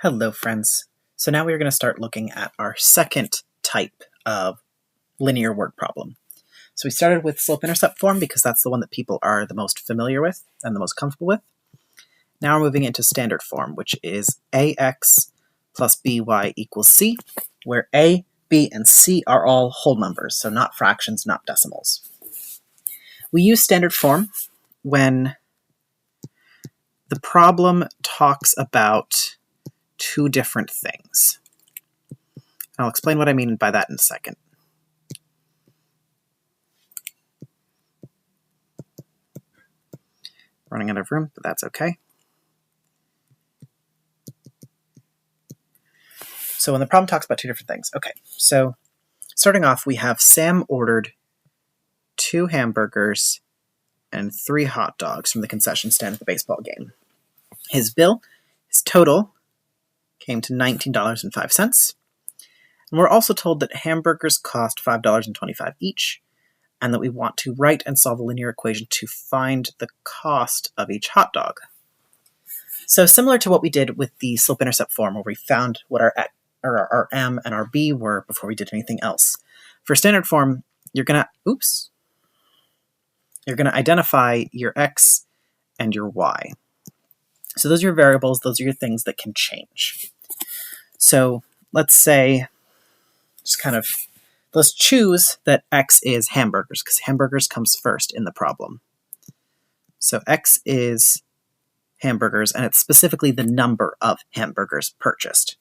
Hello, friends. So now we're going to start looking at our second type of linear word problem. So we started with slope-intercept form because that's the one that people are the most familiar with and the most comfortable with. Now we're moving into standard form, which is ax plus by equals c, where a, b, and c are all whole numbers, so not fractions, not decimals. We use standard form when the problem talks about two different things. I'll explain what I mean by that in a second. Running out of room, but that's okay. So when the problem talks about two different things. Okay, so starting off, we have Sam ordered 2 hamburgers and 3 hot dogs from the concession stand at the baseball game. His bill, his total, came to $19.05. And we're also told that hamburgers cost $5.25 each, and that we want to write and solve a linear equation to find the cost of each hot dog. So similar to what we did with the slope-intercept form, where we found what our m and our b were before we did anything else. For standard form, you're gonna identify your x and your y. So those are your variables, those are your things that can change. So let's say, let's choose that x is hamburgers, because hamburgers comes first in the problem. So x is hamburgers, and it's specifically the number of hamburgers purchased.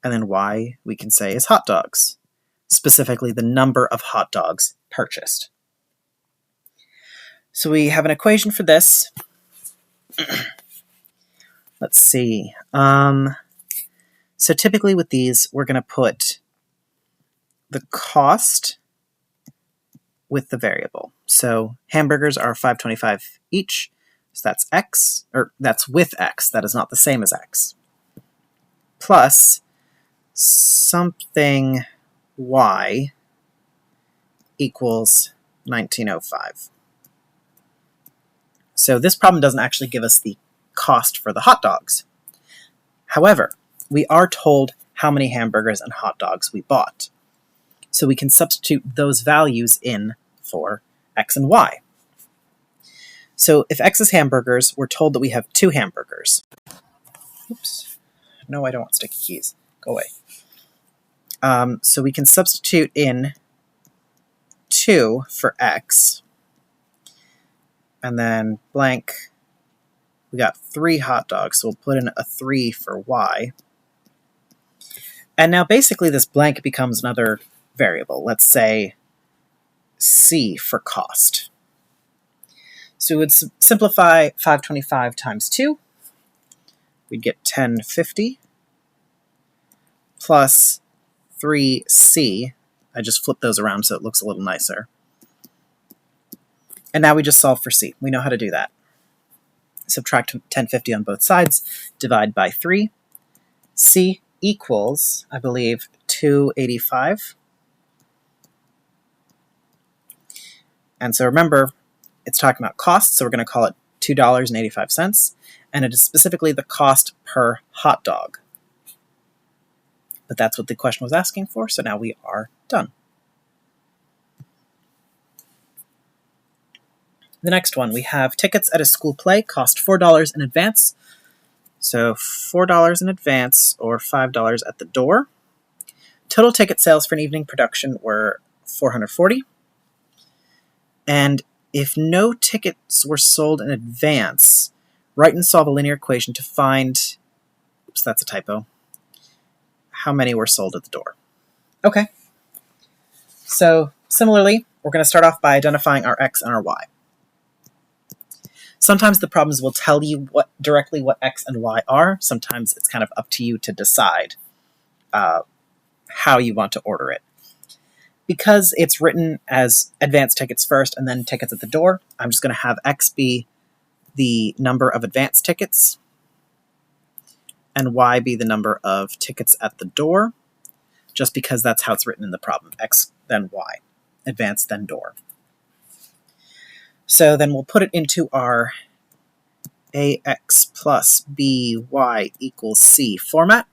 And then y, we can say, is hot dogs, specifically the number of hot dogs purchased. So we have an equation for this. Let's see. So typically with these, we're going to put the cost with the variable. So hamburgers are $5.25 each. So that's x, or that's with x. That is not the same as x. Plus something y equals 1905. So this problem doesn't actually give us the cost for the hot dogs. However, we are told how many hamburgers and hot dogs we bought. So we can substitute those values in for x and y. So if x is hamburgers, we're told that we have 2 hamburgers. Oops. No, I don't want sticky keys. Go away. So we can substitute in 2 for x. And then blank, we got 3 hot dogs, so we'll put in a 3 for y. And now basically this blank becomes another variable. Let's say c for cost. So we would simplify 525 times 2. We'd get 1050 plus 3c. I just flipped those around so it looks a little nicer. And now we just solve for c. We know how to do that. Subtract 1050 on both sides, divide by 3. C equals, I believe, 285. And so remember, it's talking about cost, so we're going to call it $2.85. And it is specifically the cost per hot dog. But that's what the question was asking for, so now we are done. The next one, we have tickets at a school play cost $4 in advance. So $4 in advance, or $5 at the door. Total ticket sales for an evening production were $440. And if no tickets were sold in advance, write and solve a linear equation to find, oops, that's a typo, how many were sold at the door. Okay. So similarly, we're going to start off by identifying our x and our y. Sometimes the problems will tell you directly what x and y are. Sometimes it's kind of up to you to decide how you want to order it. Because it's written as advance tickets first and then tickets at the door, I'm just going to have x be the number of advance tickets and y be the number of tickets at the door, just because that's how it's written in the problem. X, then y. Advance, then door. So then we'll put it into our AX plus BY equals C format.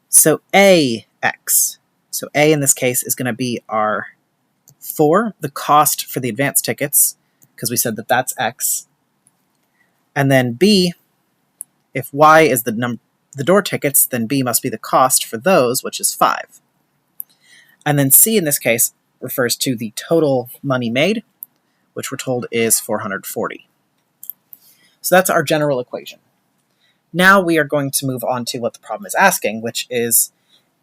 So AX, so A in this case is going to be our 4, the cost for the advance tickets, because we said that that's X. And then B, if Y is the door tickets, then B must be the cost for those, which is 5. And then C in this case refers to the total money made, which we're told is 440. So that's our general equation. Now we are going to move on to what the problem is asking, which is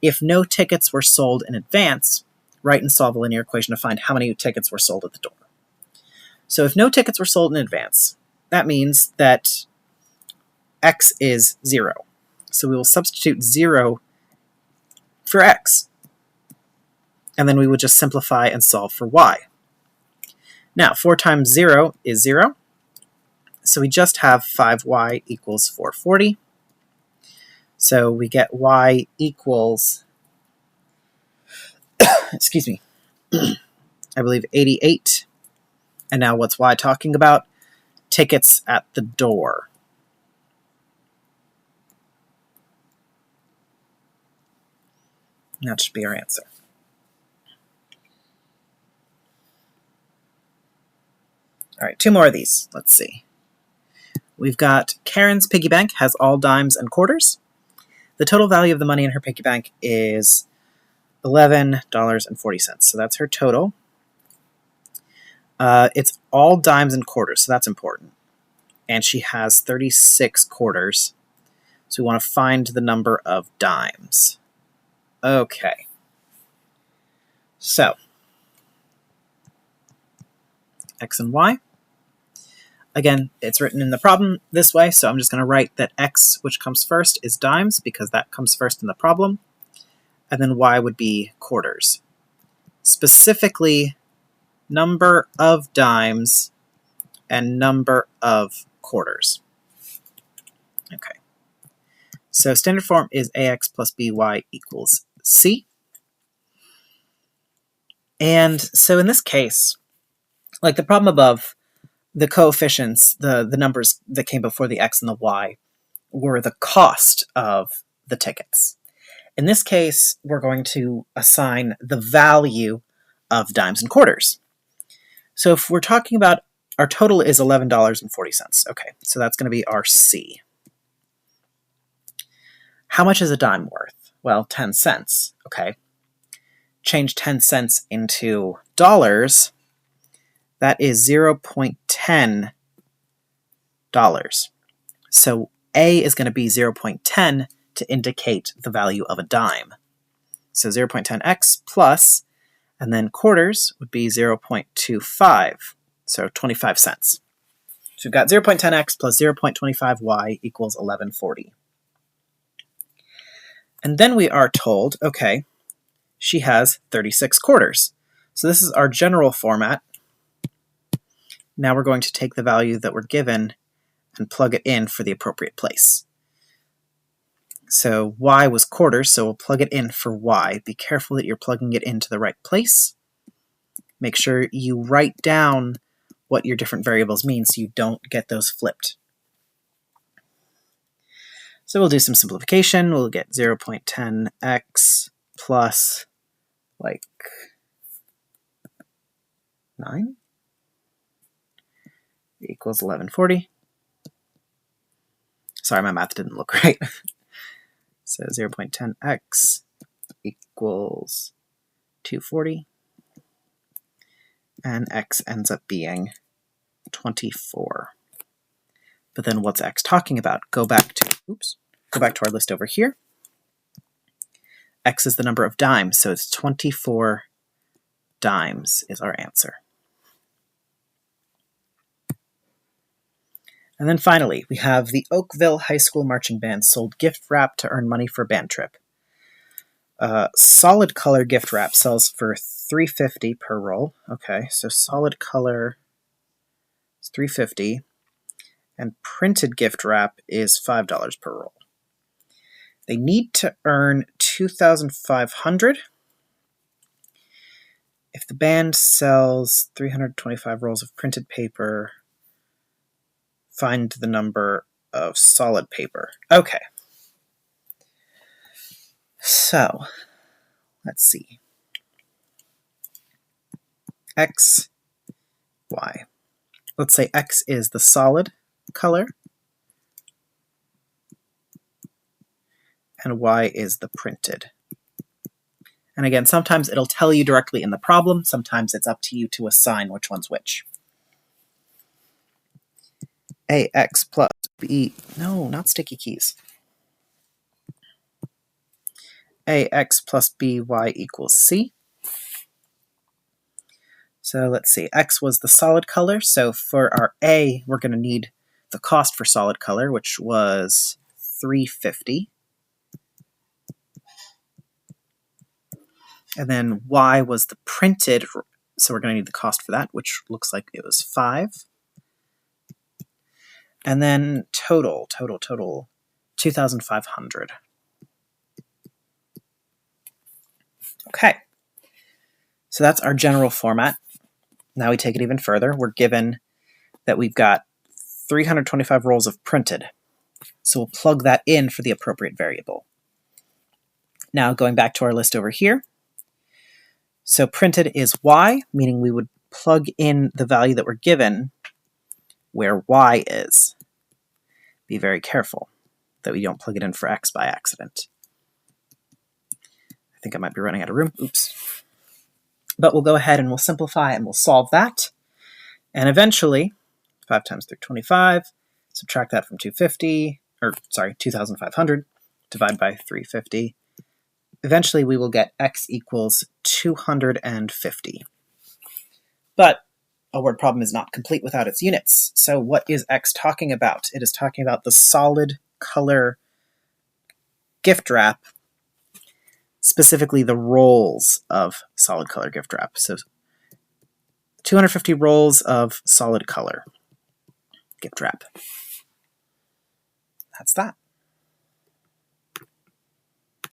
if no tickets were sold in advance, write and solve a linear equation to find how many tickets were sold at the door. So if no tickets were sold in advance, that means that X is 0. So we will substitute 0 for X. And then we would just simplify and solve for Y. Now, 4 times 0 is 0. So we just have 5Y equals 440. So we get Y equals, excuse me, I believe 88. And now what's Y talking about? Tickets at the door. That should be our answer. All right, 2 more of these. Let's see. We've got Karen's piggy bank has all dimes and quarters. The total value of the money in her piggy bank is $11.40. So that's her total. It's all dimes and quarters, so that's important. And she has 36 quarters. So we want to find the number of dimes. Okay. So, X and Y. Again, it's written in the problem this way, so I'm just going to write that X, which comes first, is dimes, because that comes first in the problem. And then Y would be quarters. Specifically, number of dimes and number of quarters. Okay. So standard form is AX plus BY equals C. And so in this case, like the problem above, the coefficients, the numbers that came before the X and the Y, were the cost of the tickets. In this case, we're going to assign the value of dimes and quarters. So if we're talking about our total is $11.40. Okay, so that's going to be our C. How much is a dime worth? Well, 10 cents. Okay. Change 10 cents into dollars. That is $0.10. So A is going to be 0.10 to indicate the value of a dime. So 0.10x plus, and then quarters would be 0.25, so 25 cents. So we've got 0.10x plus 0.25y equals 1140. And then we are told, okay, she has 36 quarters. So this is our general format. Now we're going to take the value that we're given and plug it in for the appropriate place. So y was quarters, so we'll plug it in for y. Be careful that you're plugging it into the right place. Make sure you write down what your different variables mean so you don't get those flipped. So we'll do some simplification. We'll get 0.10x plus like 9 equals 1140. Sorry, my math didn't look right. So 0.10x equals 240. And x ends up being 24. But then what's x talking about? Go back to our list over here. X is the number of dimes, so it's 24 dimes is our answer. And then finally, we have the Oakville High School Marching Band sold gift wrap to earn money for a band trip. Solid color gift wrap sells for $3.50 per roll. Okay, so solid color is $3.50, and printed gift wrap is $5 per roll. They need to earn $2,500. If the band sells 325 rolls of printed paper, Find the number of solid paper. Okay. So, let's see. X, Y. Let's say X is the solid color, and Y is the printed. And again, sometimes it'll tell you directly in the problem, sometimes it's up to you to assign which one's which. AX plus B, no, not sticky keys. AX plus BY equals C. So let's see, X was the solid color, so for our A, we're going to need the cost for solid color, which was $3.50. And then Y was the printed, so we're going to need the cost for that, which looks like it was $5. And then total, 2,500. Okay, so that's our general format. Now we take it even further. We're given that we've got 325 rolls of printed. So we'll plug that in for the appropriate variable. Now going back to our list over here. So printed is Y, meaning we would plug in the value that we're given where Y is. Be very careful that we don't plug it in for X by accident. I think I might be running out of room. Oops. But we'll go ahead and we'll simplify and we'll solve that. And eventually, 5 times 325, subtract that from 2,500, divide by 350. Eventually, we will get X equals 250. But a word problem is not complete without its units. So what is X talking about? It is talking about the solid color gift wrap, specifically the rolls of solid color gift wrap. So 250 rolls of solid color gift wrap. That's that.